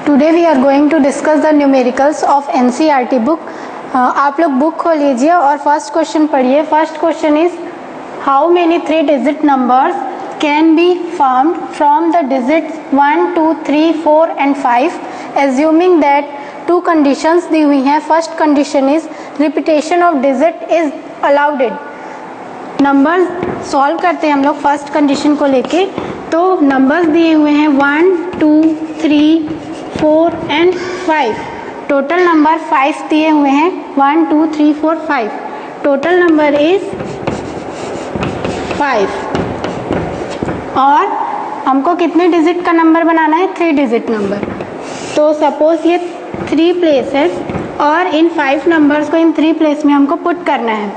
Today we are going to discuss the numericals of NCERT book. आप लोग book खोल लीजिए और फर्स्ट क्वेश्चन पढ़िए। First question is how many 3 digit numbers can be found from the digits 1, 2, 3, 4 and 5 assuming that 2 conditions दी हुई हैं। First condition is repetition of digit is allowed. Number solve करते हैं हम लोग फर्स्ट कंडीशन को लेके। तो नंबर्स दिए हुए हैं 1, 2, 3, 4 एंड 5। टोटल नंबर 5 दिए हुए हैं 1, 2, 3, 4, 5। टोटल नंबर इज 5 और हमको कितने डिजिट का नंबर बनाना है? 3 डिजिट नंबर। तो सपोज ये 3 प्लेस है और इन 5 नंबर्स को इन 3 प्लेस में हमको पुट करना है।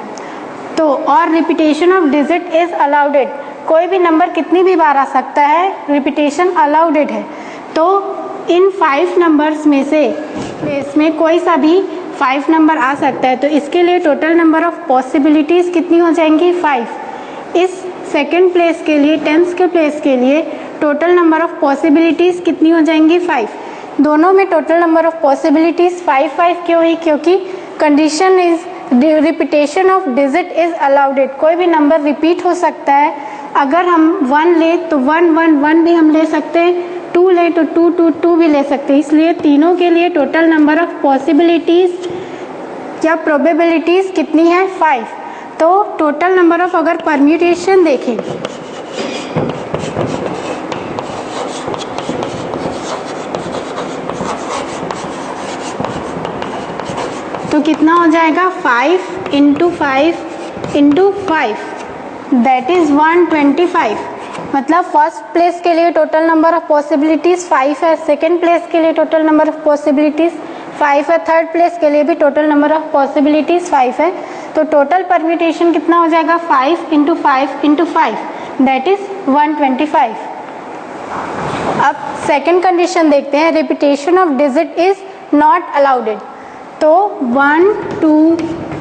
तो और repetition of digit is allowed. कोई भी नंबर कितनी भी बार आ सकता है, रिपीटेशन अलाउडेड है। तो इन 5 नंबर्स में से प्लेस में कोई सा भी 5 नंबर आ सकता है। तो इसके लिए टोटल नंबर ऑफ पॉसिबिलिटीज़ कितनी हो जाएंगी? 5। इस सेकेंड प्लेस के लिए, टेंस के प्लेस के लिए टोटल नंबर ऑफ पॉसिबिलिटीज़ कितनी हो जाएंगी? 5। दोनों में टोटल नंबर ऑफ पॉसिबिलिटीज़ 5 क्यों हुई? क्योंकि condition is repetition of digit is allowed. कोई भी नंबर रिपीट हो सकता है। अगर हम 1 ले तो 1, 1, 1 भी हम ले सकते हैं, 2 ले तो 2, 2, 2 भी ले सकते हैं। इसलिए तीनों के लिए टोटल नंबर ऑफ पॉसिबिलिटीज़ या प्रोबेबिलिटीज़ कितनी है? 5। तो टोटल नंबर ऑफ अगर परम्यूटेशन देखें तो कितना हो जाएगा? 5 इंटू 5 इंटू 5 दैट इज 125। मतलब फर्स्ट प्लेस के लिए टोटल नंबर ऑफ पॉसिबिलिटीज 5 है, सेकेंड प्लेस के लिए टोटल नंबर ऑफ पॉसिबिलिटीज 5 है, थर्ड प्लेस के लिए भी टोटल नंबर ऑफ पॉसिबिलिटीज 5 है। तो टोटल परम्यूटेशन कितना हो जाएगा? 5 इंटू 5 इंटू 5 दैट इज 125। अब सेकेंड कंडीशन देखते हैं, repetition of digit is not allowed. तो 1, 2,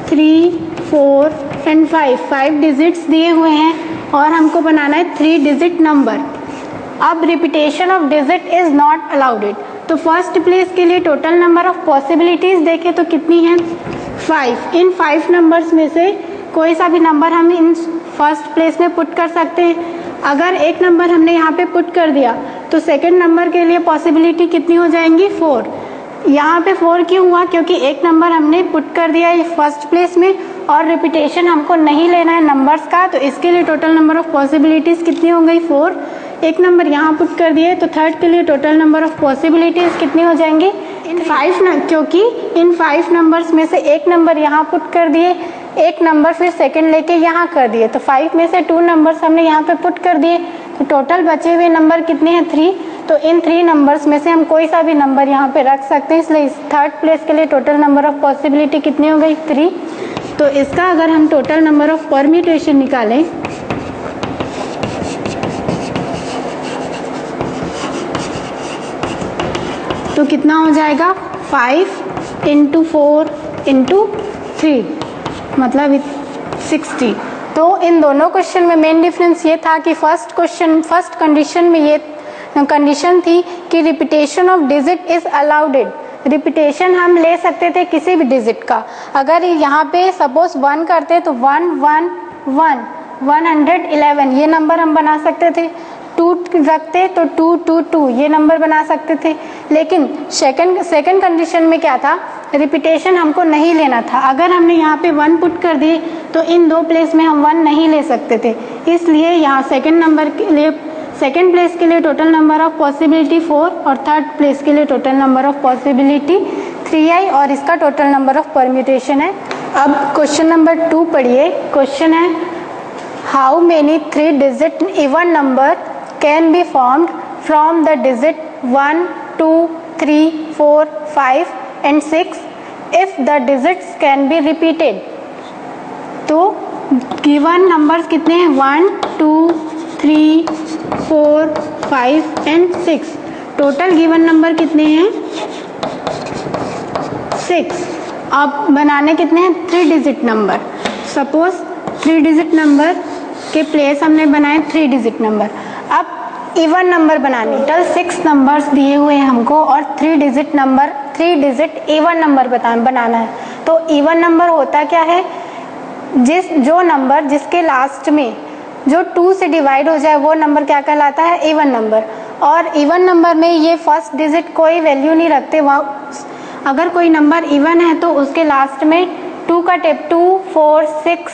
3, 4 एंड 5 डिजिट्स दिए हुए हैं और हमको बनाना है 3 डिजिट नंबर। अब repetition of digit is not allowed. तो फर्स्ट प्लेस के लिए टोटल नंबर ऑफ पॉसिबिलिटीज देखें तो कितनी है? 5। इन 5 नंबर्स में से कोई सा भी नंबर हम इन फर्स्ट प्लेस में पुट कर सकते हैं। अगर एक नंबर हमने यहाँ पे पुट कर दिया तो सेकेंड नंबर के लिए पॉसिबिलिटी कितनी हो जाएंगी? 4। यहाँ पे 4 क्यों हुआ? क्योंकि एक नंबर हमने पुट कर दिया है फर्स्ट प्लेस में और रिपीटेशन हमको नहीं लेना है नंबर्स का। तो इसके लिए टोटल नंबर ऑफ पॉसिबिलिटीज़ कितनी हो गई? 4। एक नंबर यहाँ पुट कर दिए तो थर्ड के लिए टोटल नंबर ऑफ पॉसिबिलिटीज़ कितनी हो जाएंगी? इन 5 क्योंकि इन 5 नंबर्स में से एक नंबर यहाँ पुट कर दिए, एक नंबर फिर सेकेंड लेके यहाँ कर दिए। तो 5 में से 2 नंबर्स हमने यहाँ पे पुट कर दिए। तो टोटल बचे हुए नंबर कितने हैं? 3। तो इन 3 नंबर्स में से हम कोई सा भी नंबर यहाँ पे रख सकते हैं। इसलिए थर्ड प्लेस के लिए टोटल नंबर ऑफ पॉसिबिलिटी कितनी हो गई? 3। तो इसका अगर हम टोटल नंबर ऑफ परम्यूटेशन निकालें तो कितना हो जाएगा? 5 इंटू 4 इंटू 3 मतलब 60। तो इन दोनों क्वेश्चन में मेन डिफरेंस ये था कि फर्स्ट कंडीशन में ये कंडीशन थी कि repetition of digit is allowed. Repetition हम ले सकते थे किसी भी डिजिट का। अगर यहाँ पे सपोज 1 करते तो 1, 1, 1, 111 ये नंबर हम बना सकते थे। 2 रखते तो 2, 2, 2 ये नंबर बना सकते थे। लेकिन सेकंड कंडीशन में क्या था? रिपीटेशन हमको नहीं लेना था। अगर हमने यहाँ पे 1 पुट कर दिए तो इन 2 प्लेस में हम 1 नहीं ले सकते थे। इसलिए यहाँ सेकेंड प्लेस के लिए टोटल नंबर ऑफ पॉसिबिलिटी 4 और थर्ड प्लेस के लिए टोटल नंबर ऑफ पॉसिबिलिटी 3 आई और इसका टोटल नंबर ऑफ परम्यूटेशन है। अब क्वेश्चन नंबर 2 पढ़िए। क्वेश्चन है how many 3 digit even number can be formed from the digit 1, 2, 3, 4, 5 and 6 if the digits can be repeated. तो given numbers कितने हैं? 1, 2, 3, 4, 5 and 6। Total given number कितने हैं? 6। अब बनाने कितने हैं? 3 digit number. Suppose 3 digit number के प्लेस हमने बनाए 3 डिजिट नंबर। अब इवन नंबर बनाने, टोटल 6 नंबर्स दिए हुए हैं हमको और 3 डिजिट इवन नंबर बनाना है। तो इवन नंबर होता क्या है, जो नंबर जिसके लास्ट में जो 2 से डिवाइड हो जाए वो नंबर क्या कहलाता है, इवन नंबर। और इवन नंबर में ये फर्स्ट डिजिट कोई वैल्यू नहीं रखते, वहाँ अगर कोई नंबर इवन है तो उसके लास्ट में 2 का टेप 2, 4, 6,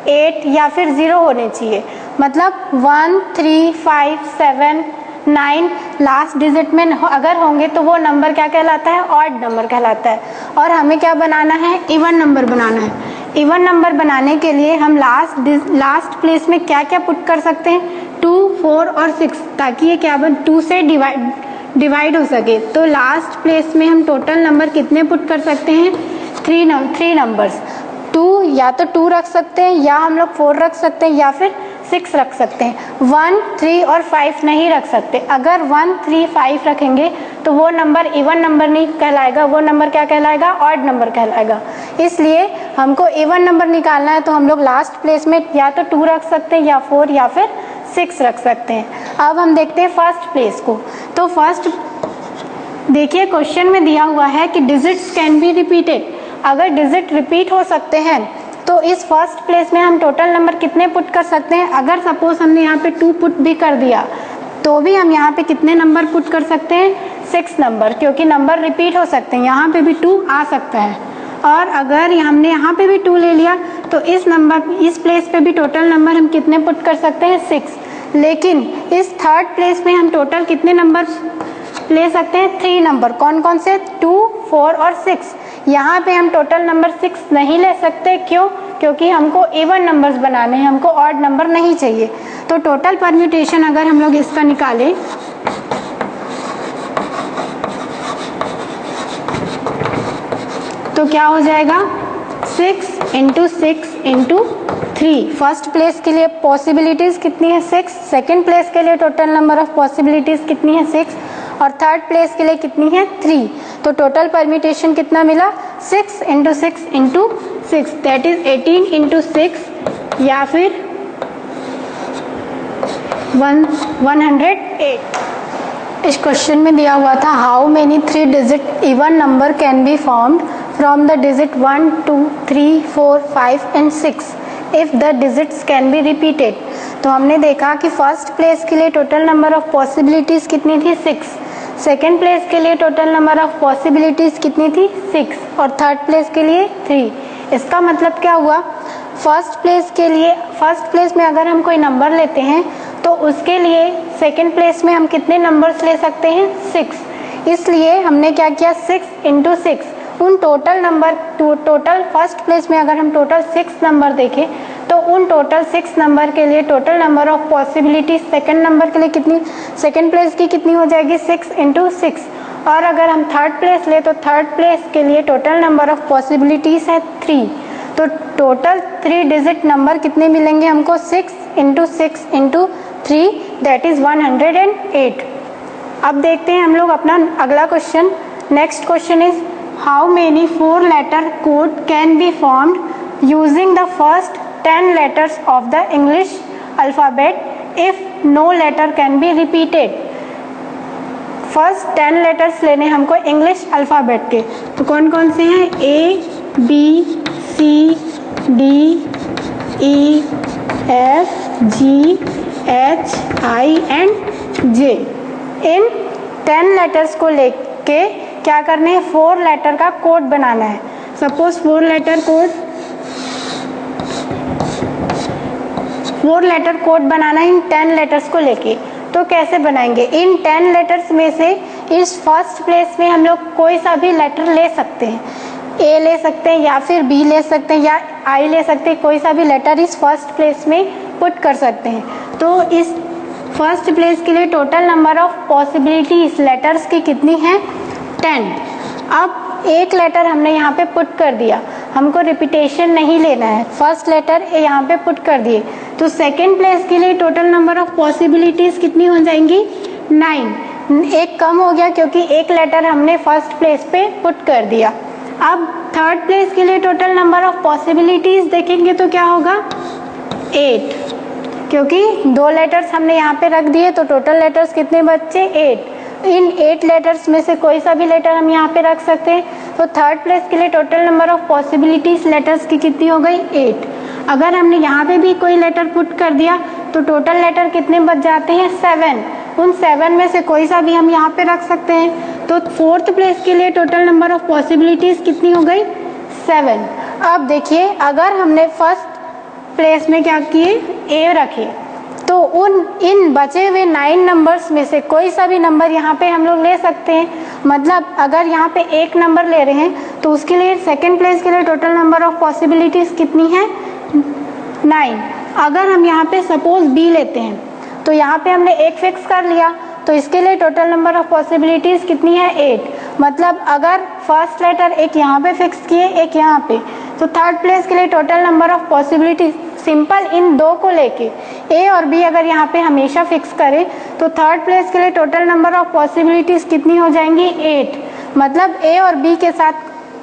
8 या फिर 0 होने चाहिए। मतलब 1, 3, 5, 7, 9 लास्ट डिजिट में अगर होंगे तो वो नंबर क्या कहलाता है, ऑड नंबर कहलाता है। और हमें क्या बनाना है, इवन नंबर बनाना है। इवन नंबर बनाने के लिए हम लास्ट प्लेस में क्या क्या पुट कर सकते हैं, 2, 4 और 6, ताकि ये क्या 2 से डिवाइड हो सके। तो लास्ट प्लेस में हम टोटल नंबर कितने पुट कर सकते हैं, 3 नंबर्स। 2 या तो 2 रख सकते हैं, या हम लोग 4 रख सकते हैं, या फिर 6 रख सकते हैं। 1, 3 और 5 नहीं रख सकते। अगर 1, 3, 5 रखेंगे तो वो नंबर इवन नंबर नहीं कहलाएगा, वो नंबर क्या कहलाएगा, ऑड नंबर कहलाएगा। इसलिए हमको इवन नंबर निकालना है तो हम लोग लास्ट प्लेस में या तो 2 रख सकते हैं, या 4 या फिर 6 रख सकते हैं। अब हम देखते हैं फर्स्ट प्लेस को। तो फर्स्ट देखिए क्वेश्चन में दिया हुआ है कि डिजिट्स कैन बी रिपीटेड। अगर डिजिट रिपीट हो सकते हैं तो इस फर्स्ट प्लेस में हम टोटल नंबर कितने पुट कर सकते हैं। अगर सपोज हमने यहाँ पे 2 पुट भी कर दिया तो भी हम यहाँ पे कितने नंबर पुट कर सकते हैं, 6 नंबर, क्योंकि नंबर रिपीट हो सकते हैं। यहाँ पे भी 2 आ सकता है। और अगर हमने यहाँ पे भी 2 ले लिया तो इस प्लेस पे भी टोटल नंबर हम कितने पुट कर सकते हैं, 6। लेकिन इस थर्ड प्लेस में हम टोटल कितने नंबर ले सकते हैं, 3 नंबर। कौन कौन से, 2, 4 और 6। यहाँ पे हम टोटल नंबर 6 नहीं ले सकते, क्यों, क्योंकि हमको इवन नंबर्स बनाने हैं, हमको ऑड नंबर नहीं चाहिए। तो टोटल परम्यूटेशन अगर हम लोग इसका निकालें तो क्या हो जाएगा, 6 × 6 × 3। फर्स्ट प्लेस के लिए पॉसिबिलिटीज कितनी है, 6। सेकेंड प्लेस के लिए टोटल नंबर ऑफ पॉसिबिलिटीज कितनी है, 6। और थर्ड प्लेस के लिए कितनी है, 3। तो टोटल परम्यूटेशन कितना मिला, 6 × 6 × 6, दैट इज 18 × 6 या फिर 108। इस क्वेश्चन में दिया हुआ था how many 3 digit even number can be formed from the digit 1, 2, 3, 4, 5 and 6 if the digits can be repeated. तो हमने देखा कि फर्स्ट प्लेस के लिए टोटल नंबर ऑफ पॉसिबिलिटीज कितनी थी, 6। सेकेंड प्लेस के लिए टोटल नंबर ऑफ पॉसिबिलिटीज कितनी थी, 6। और थर्ड प्लेस के लिए 3। इसका मतलब क्या हुआ, फर्स्ट प्लेस में अगर हम कोई नंबर लेते हैं तो उसके लिए सेकेंड प्लेस में हम कितने नंबर्स ले सकते हैं, 6। इसलिए हमने क्या किया, 6 × 6 उन टोटल फर्स्ट प्लेस में अगर हम टोटल 6 नंबर देखें तो उन टोटल 6 नंबर के लिए total number of possibility second number के लिए कितनी, सेकंड प्लेस की कितनी हो जाएगी, 6 × 6। और अगर हम थर्ड प्लेस ले तो थर्ड प्लेस के लिए टोटल नंबर ऑफ पॉसिबिलिटीज है 3। तो टोटल 3 डिजिट नंबर कितने मिलेंगे हमको, 6 × 6 × 3 दैट इज 108। अब देखते हैं हम लोग अपना अगला question. Next question is how many 4 letter code can be formed using the first 10 letters of the English alphabet if no letter can be repeated। First 10 letters लेने हमको इंग्लिश अल्फ़ाबेट के, तो कौन कौन से हैं, A, B, C, D, E, F, G, H, I and J। In 10 letters को लेके क्या करने हैं, 4 लेटर का कोड बनाना है। सपोज 4 लेटर कोड बनाना है इन 10 लेटर्स को लेके। तो कैसे बनाएंगे, इन 10 लेटर्स में से इस फर्स्ट प्लेस में हम लोग कोई सा भी लेटर ले सकते हैं, ए ले सकते हैं या फिर बी ले सकते हैं या आई ले सकते हैं, कोई सा भी लेटर इस फर्स्ट प्लेस में पुट कर सकते हैं। तो इस फर्स्ट प्लेस के लिए total number of possibilities letters की कितनी है, 10। अब एक लेटर हमने यहाँ पे पुट कर दिया, हमको रिपीटेशन नहीं लेना है, फर्स्ट लेटर यहाँ पे पुट कर दिए, तो सेकेंड प्लेस के लिए टोटल नंबर ऑफ पॉसिबिलिटीज कितनी हो जाएंगी, 9। एक कम हो गया क्योंकि एक लेटर हमने फर्स्ट प्लेस पे पुट कर दिया। अब थर्ड प्लेस के लिए टोटल नंबर ऑफ पॉसिबिलिटीज देखेंगे तो क्या होगा, 8, क्योंकि 2 लेटर्स हमने यहाँ पे रख दिए, तो टोटल लेटर्स कितने बचे 8। इन 8 लेटर्स में से कोई सा भी लेटर हम यहाँ पे रख सकते हैं। तो थर्ड प्लेस के लिए total number of possibilities letters की कितनी हो गई 8। अगर हमने यहाँ पे भी कोई लेटर पुट कर दिया तो टोटल लेटर कितने बच जाते हैं 7। उन 7 में से कोई सा भी हम यहाँ पे रख सकते हैं। तो फोर्थ प्लेस के लिए टोटल नंबर ऑफ पॉसिबिलिटीज कितनी हो गई 7। अब देखिए अगर हमने फर्स्ट प्लेस में क्या किए ए रखे, तो इन बचे हुए 9 नंबर्स में से कोई सा भी नंबर यहाँ पे हम लोग ले सकते हैं। मतलब अगर यहाँ पे एक नंबर ले रहे हैं तो उसके लिए सेकंड प्लेस के लिए टोटल नंबर ऑफ पॉसिबिलिटीज कितनी है 9। अगर हम यहाँ पे सपोज बी लेते हैं तो यहाँ पे हमने एक फिक्स कर लिया, तो इसके लिए टोटल नंबर ऑफ पॉसिबिलिटीज कितनी है 8। मतलब अगर फर्स्ट लेटर एक यहाँ पे फिक्स किए एक यहाँ पे, तो थर्ड प्लेस के लिए total number of possibilities simple in दो को लेके ए और बी अगर यहाँ पे हमेशा फिक्स करें तो थर्ड प्लेस के लिए टोटल नंबर ऑफ पॉसिबिलिटीज कितनी हो जाएंगी 8। मतलब ए और बी के साथ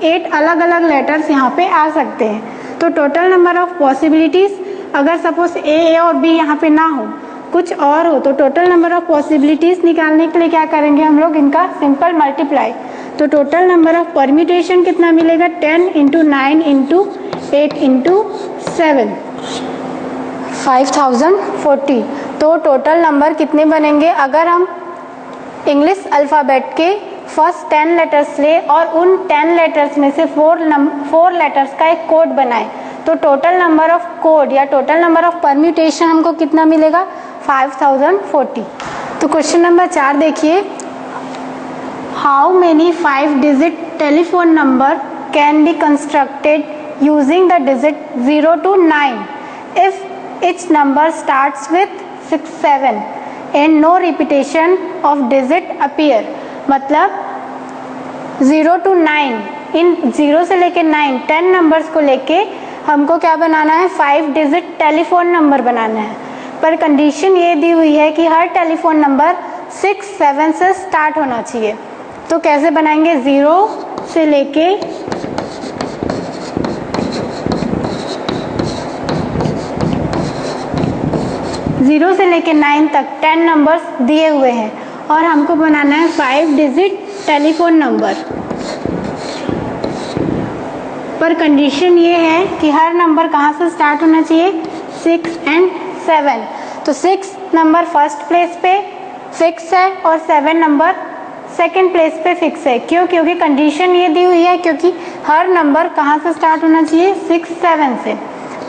8 अलग अलग लेटर्स यहाँ पे आ सकते हैं। तो टोटल नंबर ऑफ पॉसिबिलिटीज अगर सपोज ए और बी यहाँ पे ना हो, कुछ और हो, तो टोटल नंबर ऑफ पॉसिबिलिटीज निकालने के लिए क्या करेंगे हम लोग, इनका सिंपल मल्टीप्लाई। तो टोटल नंबर ऑफ परम्यूटेशन कितना मिलेगा 10 × 9 × 8 × 7 5040। तो टोटल नंबर कितने बनेंगे अगर हम इंग्लिश अल्फ़ाबेट के फर्स्ट 10 लेटर्स ले और उन 10 लेटर्स में से 4 लेटर्स का एक कोड बनाए, तो टोटल नंबर ऑफ कोड या टोटल नंबर ऑफ परम्यूटेशन हमको कितना मिलेगा 5040। तो क्वेश्चन नंबर 4 देखिए, how many 5 digit telephone number can be constructed using the digit 0 to 9 if each number starts with 6 7 and no repetition of digit appear। मतलब 0 to 9, इन 0 से लेके 9 10 numbers को लेके हमको क्या बनाना है 5 डिजिट टेलीफोन नंबर बनाना है। पर कंडीशन ये दी हुई है कि हर टेलीफोन नंबर 6 7 से स्टार्ट होना चाहिए। तो कैसे बनाएंगे 0 से लेके 9 तक 10 नंबर्स दिए हुए हैं और हमको बनाना है 5 डिजिट टेलीफोन नंबर। पर कंडीशन ये है कि हर नंबर कहाँ से स्टार्ट होना चाहिए 6 और 7। तो 6 नंबर फर्स्ट प्लेस पे फिक्स है और 7 नंबर सेकंड प्लेस पे फिक्स है। क्यों? क्योंकि कंडीशन ये दी हुई है, क्योंकि हर नंबर कहाँ से स्टार्ट होना चाहिए 6 7 से।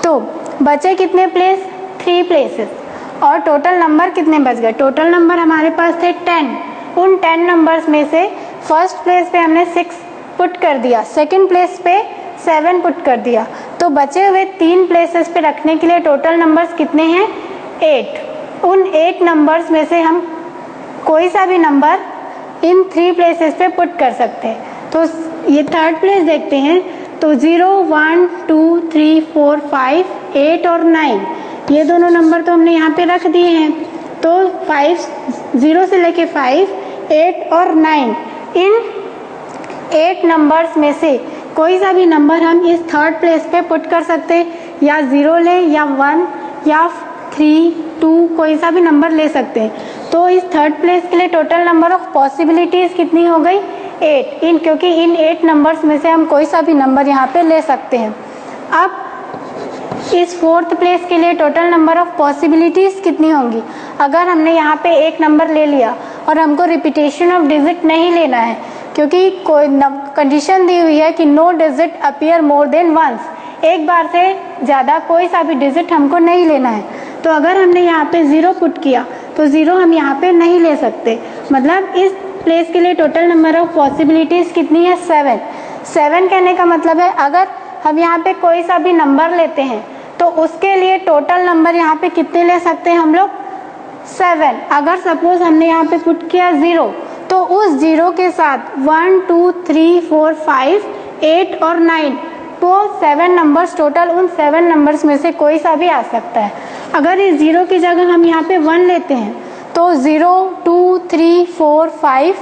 तो बचे कितने प्लेस 3 प्लेसेस और टोटल नंबर कितने बच गए, टोटल नंबर हमारे पास थे 10। उन 10 नंबर्स में से फर्स्ट प्लेस पे हमने 6 पुट कर दिया, सेकंड प्लेस पे 7 पुट कर दिया, तो बचे हुए 3 प्लेसेस पे रखने के लिए टोटल नंबर्स कितने हैं 8। उन 8 नंबर्स में से हम कोई सा भी नंबर इन 3 प्लेसेस पे पुट कर सकते हैं। तो ये थर्ड प्लेस देखते हैं, तो 0 1 2 3 4 5 8 और 9 ये दोनों नंबर तो हमने यहाँ पे रख दिए हैं। तो 0 से लेके 5 8 और 9 इन 8 नंबर्स में से कोई सा भी नंबर हम इस थर्ड प्लेस पे पुट कर सकते हैं, या 0 ले या 1 या 3 2 कोई सा भी नंबर ले सकते हैं। तो इस थर्ड प्लेस के लिए टोटल नंबर ऑफ पॉसिबिलिटीज कितनी हो गई 8। क्योंकि इन 8 नंबर्स में से हम कोई सा भी नंबर यहाँ पे ले सकते हैं। अब इस फोर्थ प्लेस के लिए टोटल नंबर ऑफ पॉसिबिलिटीज कितनी होंगी, अगर हमने यहाँ पे एक नंबर ले लिया और हमको रिपीटेशन ऑफ डिजिट नहीं लेना है, क्योंकि कोई कंडीशन दी हुई है कि no digit appear more than once, एक बार से ज़्यादा कोई सा भी डिजिट हमको नहीं लेना है। तो अगर हमने यहाँ पे 0 पुट किया तो 0 हम यहाँ पे नहीं ले सकते। मतलब इस प्लेस के लिए टोटल नंबर ऑफ पॉसिबिलिटीज कितनी है 7 कहने का मतलब है अगर हम यहाँ पे कोई सा भी नंबर लेते हैं तो उसके लिए टोटल नंबर यहाँ पे कितने ले सकते हैं हम लोग 7। अगर सपोज हमने यहाँ पे पुट किया 0 तो उस 0 के साथ 1 2 3 4 5 8 और 9 तो 7 नंबर्स टोटल, उन 7 नंबर्स में से कोई सा भी आ सकता है। अगर इस 0 की जगह हम यहाँ पे 1 लेते हैं तो 0 2 3 4 5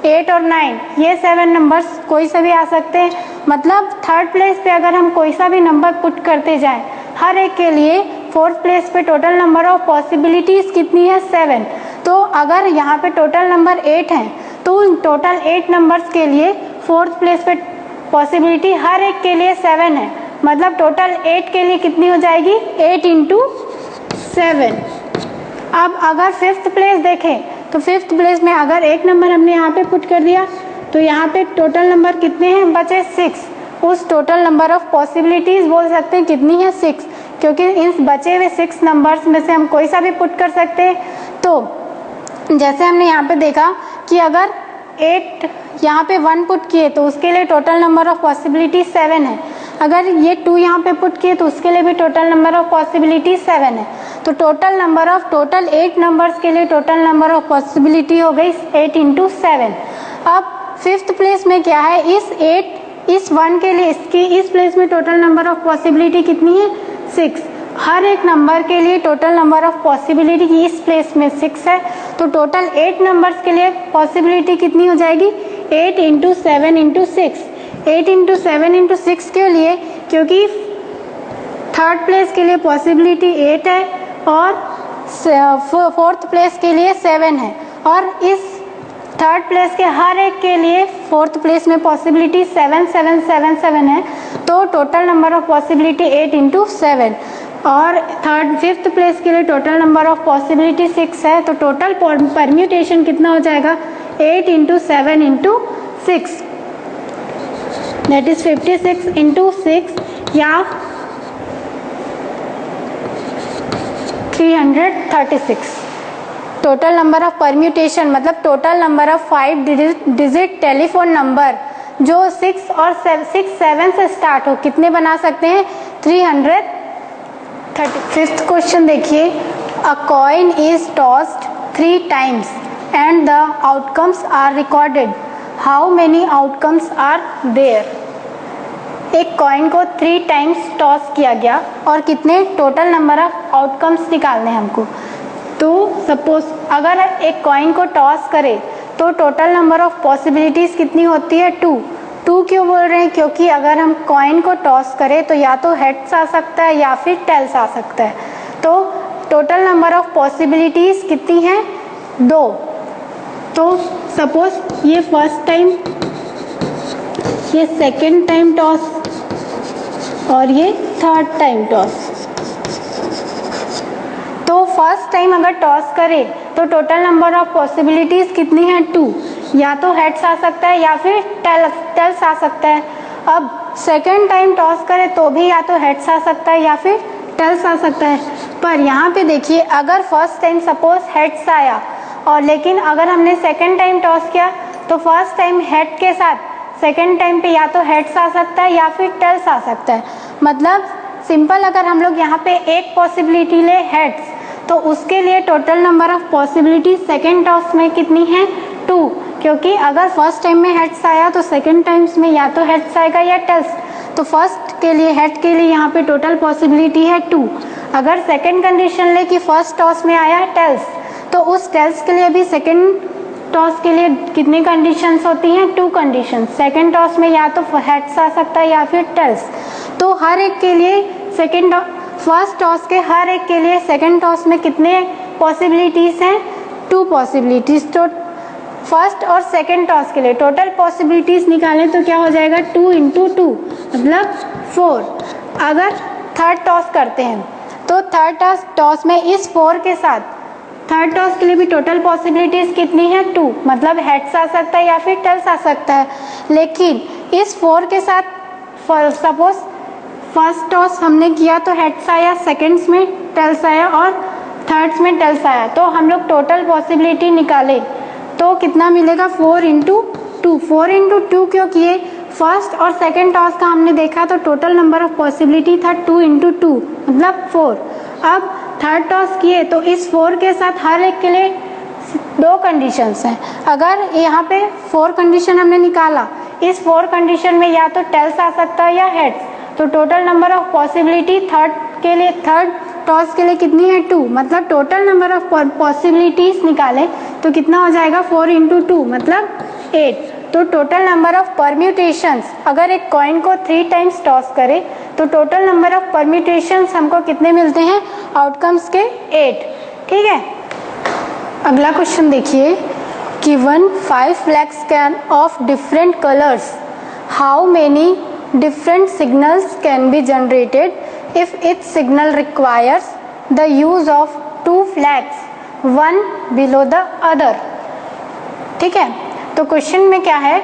8 और 9 ये 7 नंबर्स कोई सा भी आ सकते हैं। मतलब थर्ड प्लेस पे अगर हम कोई सा भी नंबर पुट करते जाएं, हर एक के लिए फोर्थ प्लेस पे टोटल नंबर ऑफ पॉसिबिलिटीज कितनी है 7। तो अगर यहाँ पे टोटल नंबर 8 है तो टोटल 8 नंबर्स के लिए फोर्थ प्लेस पे पॉसिबिलिटी हर एक के लिए 7 है, मतलब टोटल 8 के लिए कितनी हो जाएगी 8 इंटू 7। अब अगर फिफ्थ प्लेस देखें तो फिफ्थ प्लेस में अगर एक नंबर हमने यहाँ पे पुट कर दिया तो यहाँ पे टोटल नंबर कितने हैं बचे 6। उस टोटल नंबर ऑफ पॉसिबिलिटीज बोल सकते हैं कितनी है 6, क्योंकि इस बचे हुए 6 नंबर्स में से हम कोई सा भी पुट कर सकते हैं। तो जैसे हमने यहाँ पे देखा कि अगर 8 यहाँ पे 1 पुट किए तो उसके लिए टोटल नंबर ऑफ पॉसिबिलिटी 7 है। अगर ये 2 यहाँ पे पुट किए तो उसके लिए भी टोटल नंबर ऑफ पॉसिबिलिटी 7 है। तो टोटल 8 नंबर्स के लिए टोटल नंबर ऑफ पॉसिबिलिटी हो गई 8 इंटू 7। अब फिफ्थ प्लेस में क्या है, इस 1 के लिए इस प्लेस में टोटल नंबर ऑफ पॉसिबिलिटी कितनी है 6। हर एक नंबर के लिए टोटल नंबर ऑफ पॉसिबिलिटी की इस प्लेस में 6 है। तो टोटल 8 नंबर्स के लिए पॉसिबिलिटी कितनी हो जाएगी 8 इंटू 7 इंटू 6। 8 इंटू 7 इंटू 6 के लिए, क्योंकि थर्ड प्लेस के लिए पॉसिबिलिटी 8 है और फोर्थ प्लेस के लिए 7 है, और इस थर्ड प्लेस के हर एक के लिए फोर्थ प्लेस में पॉसिबिलिटी 7 7 7 7 है। तो total number of possibility 8 into 7, और फिफ्थ प्लेस के लिए टोटल नंबर ऑफ पॉसिबिलिटी 6 है। तो टोटल परम्यूटेशन कितना हो जाएगा 8 into 7 into 6, that is 56 into 6 या 336। टोटल नंबर ऑफ परम्यूटेशन मतलब total number of 5 digit telephone number जो 6 और 7 से स्टार्ट हो कितने बना सकते हैं 330। फिफ्थ क्वेश्चन देखिए, a coin is tossed 3 times and the outcomes are recorded, how many outcomes are there. एक कॉइन को 3 टाइम्स टॉस किया गया और कितने टोटल नंबर ऑफ आउटकम्स निकालने हैं हमको। तो सपोज अगर एक कॉइन को टॉस करे तो टोटल नंबर ऑफ पॉसिबिलिटीज कितनी होती है 2। क्यों बोल रहे हैं, क्योंकि अगर हम कॉइन को टॉस करें तो या तो हेड्स आ सकता है या फिर टेल्स आ सकता है। तो टोटल नंबर ऑफ पॉसिबिलिटीज कितनी है 2। तो सपोज ये फर्स्ट टाइम, ये सेकेंड टाइम टॉस और ये थर्ड टाइम टॉस। तो फर्स्ट टाइम अगर टॉस करे तो टोटल नंबर ऑफ पॉसिबिलिटीज कितनी है 2, या तो हेड्स आ सकता है या फिर टेल्स आ सकता है। अब सेकेंड टाइम टॉस करे तो भी या तो हेड्स आ सकता है या फिर टेल्स आ सकता है। पर यहाँ पे देखिए अगर फर्स्ट टाइम सपोज हेड्स आया और लेकिन अगर हमने सेकेंड टाइम टॉस किया तो फर्स्ट टाइम हेड के साथ सेकेंड टाइम पे या तो हेड्स आ सकता है या फिर टेल्स आ सकता है। मतलब सिंपल अगर हम लोग यहाँ पे एक पॉसिबिलिटी ले हेड्स तो उसके लिए total number of possibility second toss में कितनी है 2, क्योंकि अगर फर्स्ट टाइम में हेड्स आया तो सेकेंड टाइम्स में या तो हेड्स आएगा या टेल्स। तो फर्स्ट के लिए हेड के लिए यहाँ पे टोटल पॉसिबिलिटी है 2। अगर सेकेंड कंडीशन ले कि फर्स्ट टॉस में आया टेल्स तो उस टेल्स के लिए भी सेकेंड टॉस के लिए कितनी कंडीशंस होती हैं 2 कंडीशंस। सेकेंड टॉस में या तो हेड्स आ सकता है या फिर टेल्स। तो हर एक के लिए फर्स्ट टॉस के हर एक के लिए सेकेंड टॉस में कितने पॉसिबिलिटीज हैं 2 पॉसिबिलिटीज। तो फर्स्ट और सेकेंड टॉस के लिए टोटल पॉसिबिलिटीज निकालें तो क्या हो जाएगा 2 इंटू 2 मतलब 4। अगर थर्ड टॉस करते हैं तो थर्ड टॉस में इस 4 के साथ थर्ड टॉस के लिए भी टोटल पॉसिबिलिटीज कितनी है 2, मतलब हेड्स आ सकता है या फिर टेल्स आ सकता है। लेकिन इस 4 के साथ सपोज फर्स्ट टॉस हमने किया तो हेड्स आया, सेकेंड्स में टेल्स आया और थर्ड्स में टेल्स आया। तो हम लोग टोटल पॉसिबिलिटी निकाले तो कितना मिलेगा 4 इंटू 2। 4 इंटू 2 क्यों किए, फर्स्ट और सेकेंड टॉस का हमने देखा तो टोटल नंबर ऑफ पॉसिबिलिटी था 2 इंटू 2 मतलब 4। अब थर्ड टॉस किए तो इस 4 के साथ हर एक के लिए 2 कंडीशंस हैं। अगर यहाँ पे 4 कंडीशन हमने निकाला, इस 4 कंडीशन में या तो टेल्स आ सकता है या हेड्स, तो total number of possibility third toss के लिए कितनी है 2, मतलब टोटल नंबर ऑफ पॉसिबिलिटीज निकाले तो कितना हो जाएगा 4 इंटू 2 मतलब 8। तो टोटल नंबर ऑफ परम्यूटेशंस, अगर एक कॉइन को 3 टाइम्स टॉस करे तो टोटल नंबर ऑफ परम्यूटेशंस हमको कितने मिलते हैं, आउटकम्स के 8। ठीक है, अगला क्वेश्चन देखिए, given 5 flags can of different colours, how many different signals can be generated if each signal requires the use of 2 flags, one below the other। ठीक है, तो क्वेश्चन में क्या है,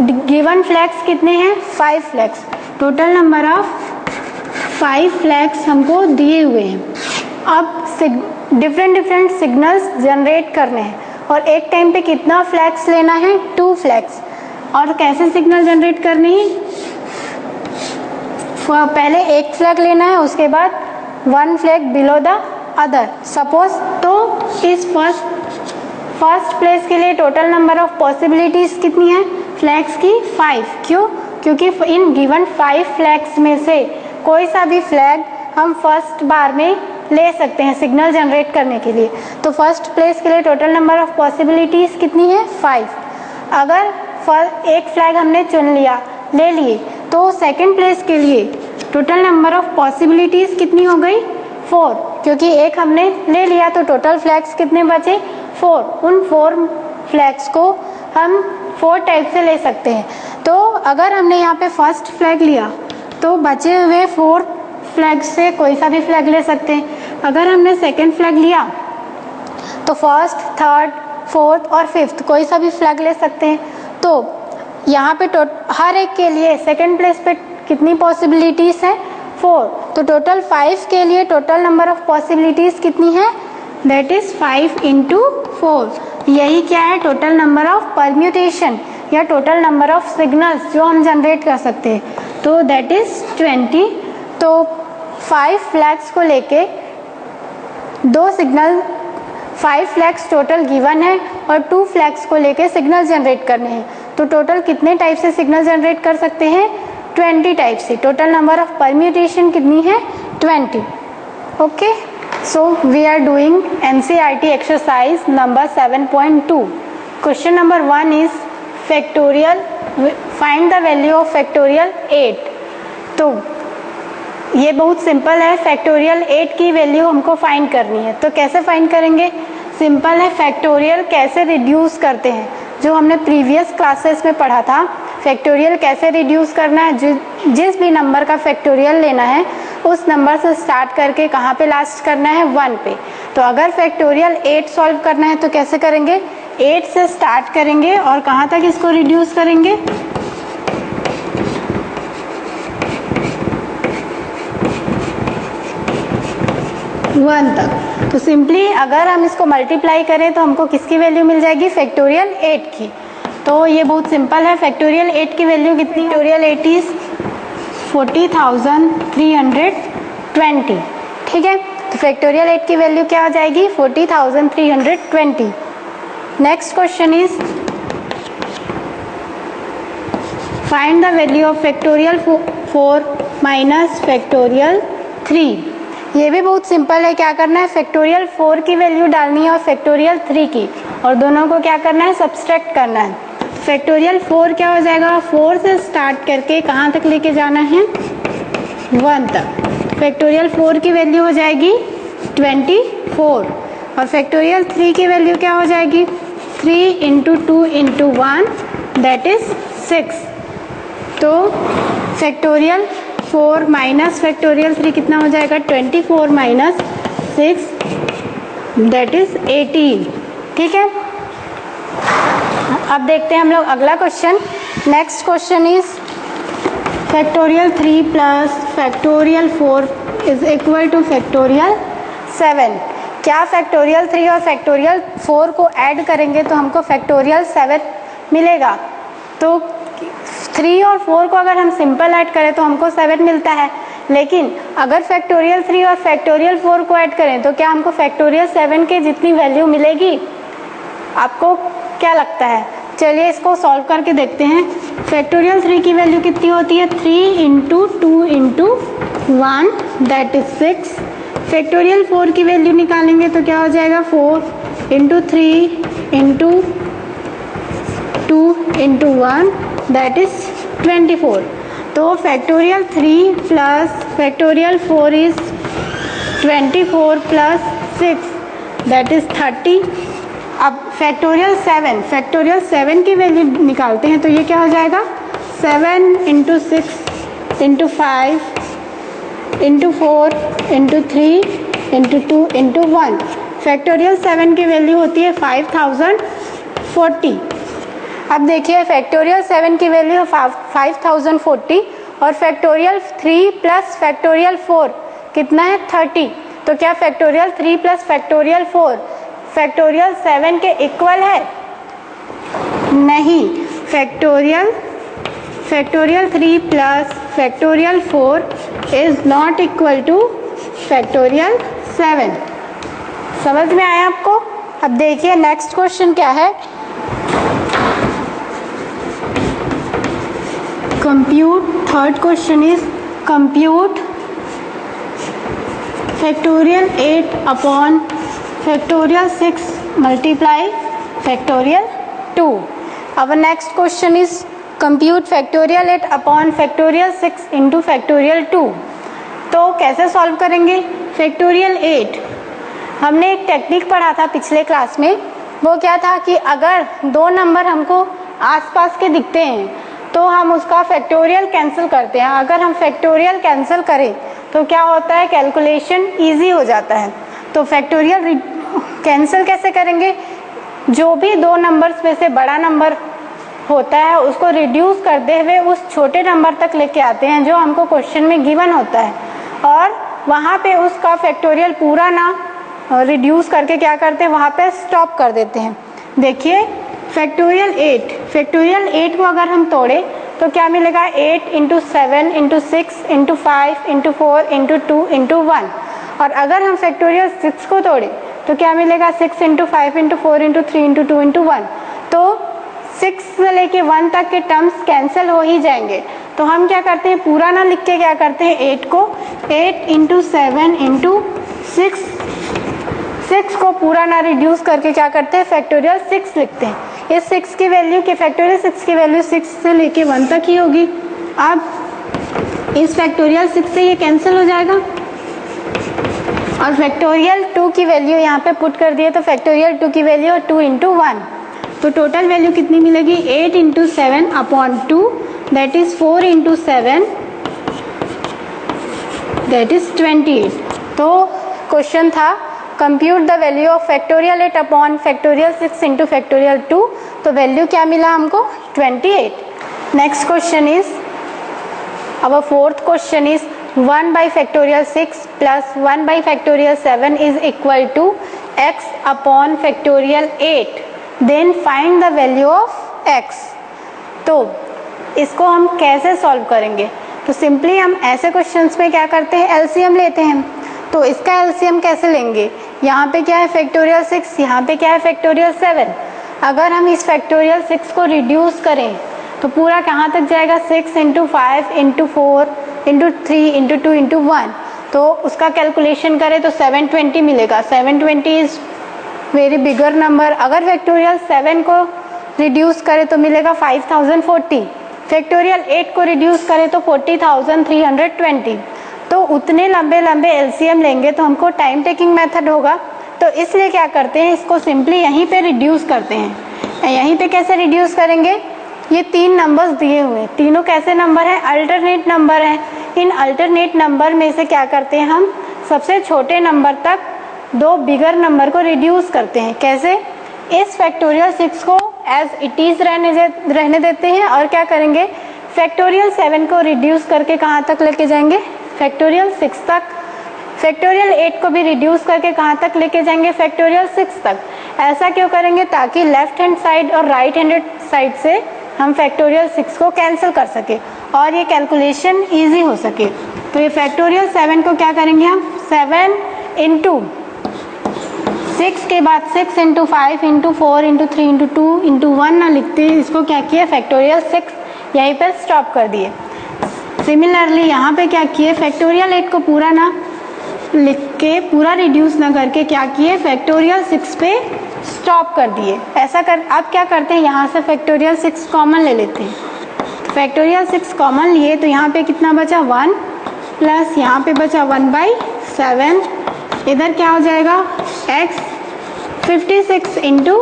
गिवन फ्लैग्स कितने हैं, 5 flags, total number of 5 flags हमको दिए हुए हैं। अब डिफरेंट सिग्नल्स जनरेट करने हैं और एक टाइम पे कितना फ्लैग्स लेना है, 2 फ्लैग्स। और कैसे सिग्नल जनरेट करने हैं, पहले एक फ्लैग लेना है, उसके बाद 1 flag below the other. Suppose तो इस फर्स्ट प्लेस के लिए टोटल नंबर ऑफ पॉसिबिलिटीज कितनी है, फ्लैग्स की 5। क्यों, क्योंकि इन गिवन 5 फ्लैग्स में से कोई सा भी फ्लैग हम फर्स्ट बार में ले सकते हैं सिग्नल जनरेट करने के लिए। तो फर्स्ट प्लेस के लिए टोटल नंबर ऑफ पॉसिबिलिटीज कितनी है, 5। अगर एक फ्लैग हमने चुन लिया, ले लिए, तो सेकंड प्लेस के लिए टोटल नंबर ऑफ पॉसिबिलिटीज कितनी हो गई, 4, क्योंकि एक हमने ले लिया तो टोटल फ्लैग्स कितने बचे, 4। उन 4 फ्लैग्स को हम 4 टाइप से ले सकते हैं। तो अगर हमने यहाँ पे फर्स्ट फ्लैग लिया तो बचे हुए 4 फ्लैग से कोई सा भी फ्लैग ले सकते हैं। अगर हमने सेकंड फ्लैग लिया तो फर्स्ट, थर्ड, फोर्थ और फिफ्थ कोई सा भी फ्लैग ले सकते हैं। तो यहाँ पे हर एक के लिए सेकंड प्लेस पे कितनी पॉसिबिलिटीज है, 4। तो टोटल 5 के लिए टोटल नंबर ऑफ पॉसिबिलिटीज कितनी है, दैट इज 5 × 4। यही क्या है, टोटल नंबर ऑफ परम्यूटेशन या टोटल नंबर ऑफ सिग्नल्स जो हम जनरेट कर सकते हैं, तो दैट इज 20। तो 5 फ्लैग्स को लेके 2 सिग्नल, 5 फ्लैग्स टोटल गिवन है और 2 फ्लैग्स को लेके सिग्नल जनरेट करने हैं। तो टोटल कितने टाइप से सिग्नल जनरेट कर सकते हैं, 20 टाइप से। टोटल नंबर ऑफ परम्यूटेशन कितनी है, 20। Okay, so we are doing NCERT exercise number 7.2। Question number 1 is factorial, find the value of factorial 8। तो ये बहुत सिंपल है, फैक्टोरियल 8 की वैल्यू हमको फाइंड करनी है। तो कैसे फाइंड करेंगे, सिंपल है, फैक्टोरियल कैसे रिड्यूस करते हैं, जो हमने प्रीवियस क्लासेस में पढ़ा था। फैक्टोरियल कैसे रिड्यूस करना है, जिस भी नंबर का फैक्टोरियल लेना है उस नंबर से स्टार्ट करके कहाँ पे लास्ट करना है, 1 पे। तो अगर फैक्टोरियल 8 सॉल्व करना है तो कैसे करेंगे, 8 से स्टार्ट करेंगे और कहाँ तक इसको रिड्यूस करेंगे, 1 तक। तो सिंपली अगर हम इसको मल्टीप्लाई करें तो हमको किसकी वैल्यू मिल जाएगी, फैक्टोरियल 8 की। तो ये बहुत सिंपल है, फैक्टोरियल 8 की वैल्यू कितनी, फैक्टोरियल 8 इज 40,320। ठीक है, तो फैक्टोरियल 8 की वैल्यू क्या हो जाएगी, 40,320। Next question is find the value of factorial 4 minus factorial 3। ये भी बहुत सिंपल है, क्या करना है, फैक्टोरियल 4 की वैल्यू डालनी है और फैक्टोरियल 3 की, और दोनों को क्या करना है, सब्सट्रैक्ट करना है। फैक्टोरियल 4 क्या हो जाएगा, 4 से स्टार्ट करके कहाँ तक लेके जाना है, 1 तक। फैक्टोरियल 4 की वैल्यू हो जाएगी 24 और फैक्टोरियल 3 की वैल्यू क्या हो जाएगी, 3 × 2 × 1 दैट इज 6। तो फैक्टोरियल 4 माइनस फैक्टोरियल 3 कितना हो जाएगा, 24 माइनस 6 दैट इज 18। ठीक है, अब देखते हैं हम लोग अगला question. Next question is factorial 3 plus factorial 4 is equal two factorial 7। क्या फैक्टोरियल 3 और फैक्टोरियल 4 को ऐड करेंगे तो हमको फैक्टोरियल 7 मिलेगा। तो 3 और 4 को अगर हम सिंपल ऐड करें तो हमको 7 मिलता है, लेकिन अगर फैक्टोरियल 3 और फैक्टोरियल 4 को ऐड करें तो क्या हमको फैक्टोरियल 7 के जितनी वैल्यू मिलेगी, आपको क्या लगता है? चलिए इसको सॉल्व करके देखते हैं। फैक्टोरियल 3 की वैल्यू कितनी होती है, 3 × 2 × 1 दैट इज 6। फैक्टोरियल 4 की वैल्यू निकालेंगे तो क्या हो जाएगा, 4 × 3 × 2 into 1 that is 24. तो factorial 3 plus factorial 4 is 24 plus 6 that is 30. अब फैक्टोरियल 7 की वैल्यू निकालते हैं तो ये क्या हो जाएगा 7 into 6 into 5 into 4 into 3 into 2 into 1. Factorial 7 की वैल्यू होती है 5040. अब देखिए फैक्टोरियल 7 की वैल्यू है 5040 और फैक्टोरियल 3 प्लस फैक्टोरियल 4 कितना है 30. तो क्या फैक्टोरियल 3 प्लस फैक्टोरियल 4 फैक्टोरियल 7 के इक्वल है? नहीं. Factorial 3 plus factorial 4 is not equal two factorial 7. समझ में आया आपको? अब देखिए नेक्स्ट क्वेश्चन क्या है. Compute third question is compute factorial 8 upon factorial 6 multiply factorial 2. Our next question is compute factorial 8 upon factorial 6 into factorial 2. तो कैसे सॉल्व करेंगे फैक्टोरियल 8? हमने एक टेक्निक पढ़ा था पिछले क्लास में. वो क्या था कि अगर दो नंबर हमको आसपास के दिखते हैं तो हम उसका फैक्टोरियल कैंसिल करते हैं. अगर हम फैक्टोरियल कैंसिल करें तो क्या होता है कैलकुलेशन इजी हो जाता है. तो फैक्टोरियल कैंसिल कैसे करेंगे? जो भी दो नंबर्स में से बड़ा नंबर होता है उसको रिड्यूस करते हुए उस छोटे नंबर तक लेके आते हैं जो हमको क्वेश्चन में गिवन होता है और वहाँ पे उसका फैक्टोरियल पूरा ना रिड्यूस करके क्या करते हैं वहाँ पे स्टॉप कर देते हैं. देखिए फैक्टोरियल 8 को अगर हम तोड़े तो क्या मिलेगा 8 into 7 into 6 into 5 into 4 into 2 into 1. और अगर हम फैक्टोरियल 6 को तोड़े तो क्या मिलेगा 6 into 5 into 4 into 3 into 2 into 1. तो 6 से लेके 1 तक के टर्म्स कैंसिल हो ही जाएंगे. तो हम क्या करते हैं पूरा ना लिख के क्या करते हैं 8 को 8 इंटू 7 इंटू 6 को पूरा ना रिड्यूस करके क्या करते हैं फैक्टोरियल 6 लिखते हैं. इस 6 की वैल्यू के फैक्टोरियल 6 की वैल्यू 6 से लेके 1 तक ही होगी. अब इस फैक्टोरियल 6 से ये कैंसिल हो जाएगा और फैक्टोरियल 2 की वैल्यू यहाँ पे पुट कर दिए तो फैक्टोरियल 2 की वैल्यू 2 इंटू 1. तो टोटल वैल्यू कितनी मिलेगी 8 into 7 upon 2 that is 4 into 7 that is 28. तो क्वेश्चन था compute the value of factorial 8 upon factorial 6 into factorial 2. तो वैल्यू क्या मिला हमको 28. Next question is our fourth question is 1 by factorial 6 plus 1 by factorial 7 is equal to x upon factorial 8. Then find the value of x. तो इसको हम कैसे solve करेंगे? तो सिंपली हम ऐसे क्वेश्चंस में क्या करते हैं एलसीएम लेते हैं. तो इसका एलसीएम कैसे लेंगे? यहाँ पे क्या है फैक्टोरियल 6, यहाँ पे क्या है फैक्टोरियल 7. अगर हम इस फैक्टोरियल 6 को रिड्यूस करें तो पूरा कहाँ तक जाएगा 6 into 5 into 4 into 3 into 2 into 1. तो उसका कैलकुलेशन करें तो 720 मिलेगा. 720 इज वेरी बिगर नंबर. अगर फैक्टोरियल 7 को रिड्यूस करें तो मिलेगा 5040. फैक्टोरियल 8 को रिड्यूस करें तो 40320. तो उतने लंबे लंबे एलसीएम लेंगे तो हमको टाइम टेकिंग मेथड होगा. तो इसलिए क्या करते हैं इसको सिंपली यहीं पे रिड्यूस करते हैं. यहीं पे कैसे रिड्यूस करेंगे? ये 3 नंबर्स दिए हुए, तीनों कैसे नंबर हैं? अल्टरनेट नंबर हैं. इन अल्टरनेट नंबर में से क्या करते हैं हम सबसे छोटे नंबर तक 2 बिगर नंबर को रिड्यूस करते हैं. कैसे? इस फैक्टोरियल 6 को एज इट इज रहने देते हैं और क्या करेंगे फैक्टोरियल 7 को रिड्यूस करके कहाँ तक लेके जाएंगे फैक्टोरियल 6 तक. फैक्टोरियल 8 को भी रिड्यूस करके कहाँ तक लेके जाएंगे फैक्टोरियल 6 तक. ऐसा क्यों करेंगे? ताकि लेफ्ट हैंड साइड और राइट हैंडेड साइड से हम फैक्टोरियल 6 को कैंसिल कर सके और ये कैलकुलेशन इजी हो सके. तो ये फैक्टोरियल 7 को क्या करेंगे हम 7 इंटू 6 के बाद 6 into 5 into 4 into 3 into 2 into 1 ना लिखते इसको क्या किया फैक्टोरियल 6 यहीं पर स्टॉप कर दिए. सिमिलरली यहाँ पे क्या किए फैक्टोरियल 8 को पूरा ना लिख के पूरा रिड्यूस ना करके क्या किए फैक्टोरियल 6 पे स्टॉप कर दिए। ऐसा कर अब क्या करते हैं, यहाँ से फैक्टोरियल 6 कॉमन ले लेते हैं। फैक्टोरियल 6 कॉमन लिए तो यहाँ पे कितना बचा 1 प्लस यहाँ पे बचा 1/7, इधर क्या हो जाएगा x 56 इंटू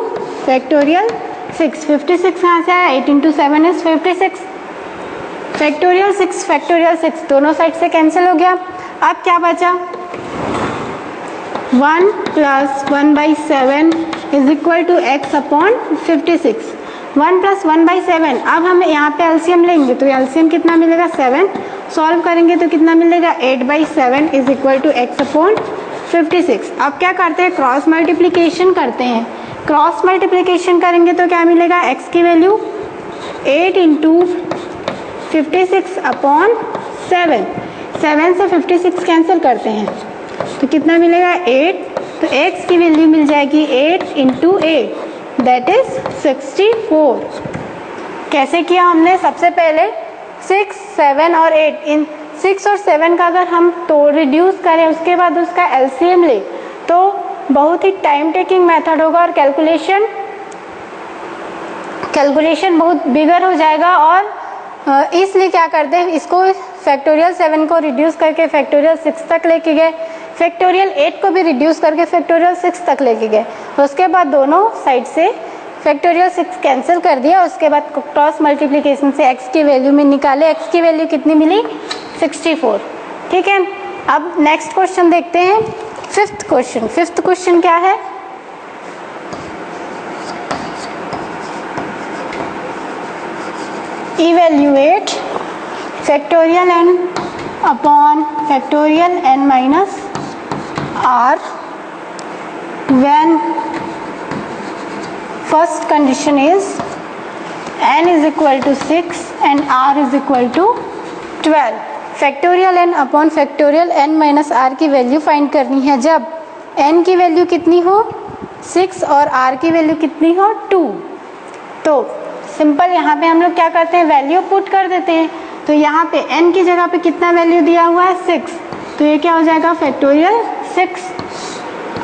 फैक्टोरियल 6। 56 कहाँ से आया, 8 इंटू 7 इज 56। फैक्टोरियल 6 दोनों साइड से कैंसिल हो गया। अब क्या बचा 1 plus 1/7 is equal to x upon 56। 1 plus 1/7, अब हम यहाँ पे एलसीएम लेंगे तो एलसीएम कितना मिलेगा 7, सॉल्व करेंगे तो कितना मिलेगा 8/7 is equal to x upon 56। अब क्या करते हैं, क्रॉस मल्टीप्लिकेशन करते हैं। क्रॉस मल्टीप्लिकेशन करेंगे तो क्या मिलेगा, x की वैल्यू 8 इंटू 56 अपॉन 7। 7 से 56 कैंसिल करते हैं तो कितना मिलेगा 8, तो x की वैल्यू मिल जाएगी 8 इंटू 8 दैट इज 64। कैसे किया हमने, सबसे पहले 6, 7 और 8, इन 6 और 7 का अगर हम तो रिड्यूस करें उसके बाद उसका एलसीएम ले तो बहुत ही टाइम टेकिंग मेथड होगा और कैलकुलेशन बहुत बिगर हो जाएगा। और इसलिए क्या करते हैं, इसको फैक्टोरियल 7 को रिड्यूस करके फैक्टोरियल 6 तक लेके गए, फैक्टोरियल 8 को भी रिड्यूस करके फैक्टोरियल 6 तक लेके गए। उसके बाद दोनों साइड से फैक्टोरियल 6 कैंसिल कर दिया। उसके बाद क्रॉस मल्टीप्लिकेशन से x की वैल्यू में निकाले, x की वैल्यू कितनी मिली 64। ठीक है, अब नेक्स्ट क्वेश्चन देखते हैं, फिफ्थ क्वेश्चन क्या है, evaluate factorial n upon factorial n minus r when first condition is n is equal to 6 and r is equal to 12। Factorial n upon factorial n minus r की value find करनी है जब n की value कितनी हो 6 और r की value कितनी हो 2। तो सिंपल यहाँ पे हम लोग क्या करते हैं, वैल्यू पुट कर देते हैं। तो यहाँ पे n की जगह पे कितना वैल्यू दिया हुआ है 6, तो ये क्या हो जाएगा फैक्टोरियल 6।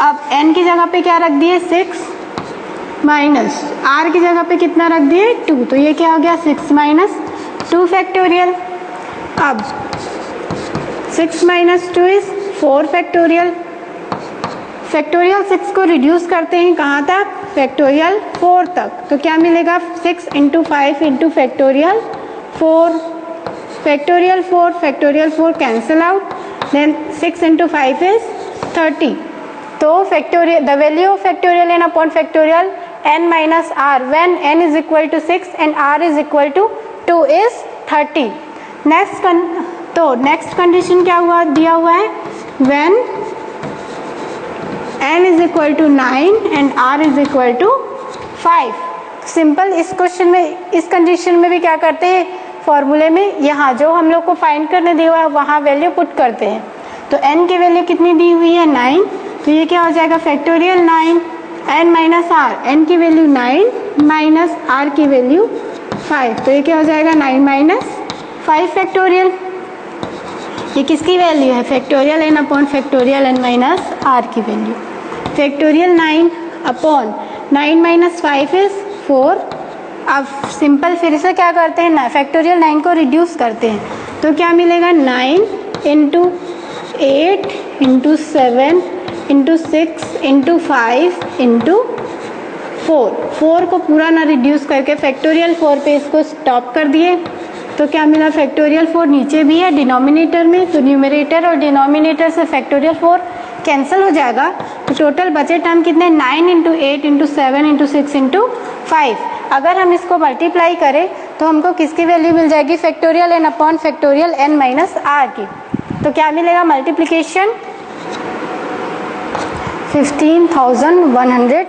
अब n की जगह पे क्या रख दिए 6 माइनस r की जगह पे कितना रख दिए 2, तो ये क्या हो गया 6 माइनस 2 फैक्टोरियल। अब 6 माइनस 2 इज 4 फैक्टोरियल। फैक्टोरियल 6 को रिड्यूस करते हैं कहाँ तक, फैक्टोरियल 4 तक, तो क्या मिलेगा 6 into 5 into factorial 4। Factorial 4 cancel out, then 6 into 5 is 30। तो factorial the value of factorial n upon factorial n minus r when n is equal to 6 and r is equal to 2 is 30। Next condition क्या हुआ, दिया हुआ है when n is equal to 9 and r is equal to 5। Simple इस question में, इस condition में भी क्या करते हैं, फॉर्मूले में यहाँ जो हम लोग को फाइंड करने दिया हुआ है वहाँ वैल्यू पुट करते हैं। तो n की वैल्यू कितनी दी हुई है 9, तो ये क्या हो जाएगा factorial 9 n minus r, n की वैल्यू 9 माइनस r की वैल्यू 5, तो ये क्या हो जाएगा 9 माइनस 5 फैक्टोरियल। ये किसकी वैल्यू है, factorial n upon factorial n minus r की value. Factorial 9 upon 9 minus 5 is 4। अब सिंपल फिर से क्या करते हैं ना, फैक्टोरियल 9 को रिड्यूस करते हैं तो क्या मिलेगा 9 into 8 into 7 into 6 into 5 into 4 को पूरा ना रिड्यूस करके फैक्टोरियल 4 पे इसको स्टॉप कर दिए। तो क्या मिला, फैक्टोरियल 4 नीचे भी है डिनोमिनेटर में, तो न्यूमरेटर और डिनोमिनेटर से फैक्टोरियल 4 कैंसिल हो जाएगा। तो टोटल बचे टर्म कितने 9 इंटू 8 इंटू 7 इंटू 6 इंटू 5। अगर हम इसको मल्टीप्लाई करें तो हमको किसकी वैल्यू मिल जाएगी, factorial n upon factorial n minus r की। तो क्या मिलेगा, मल्टीप्लिकेशन 15,100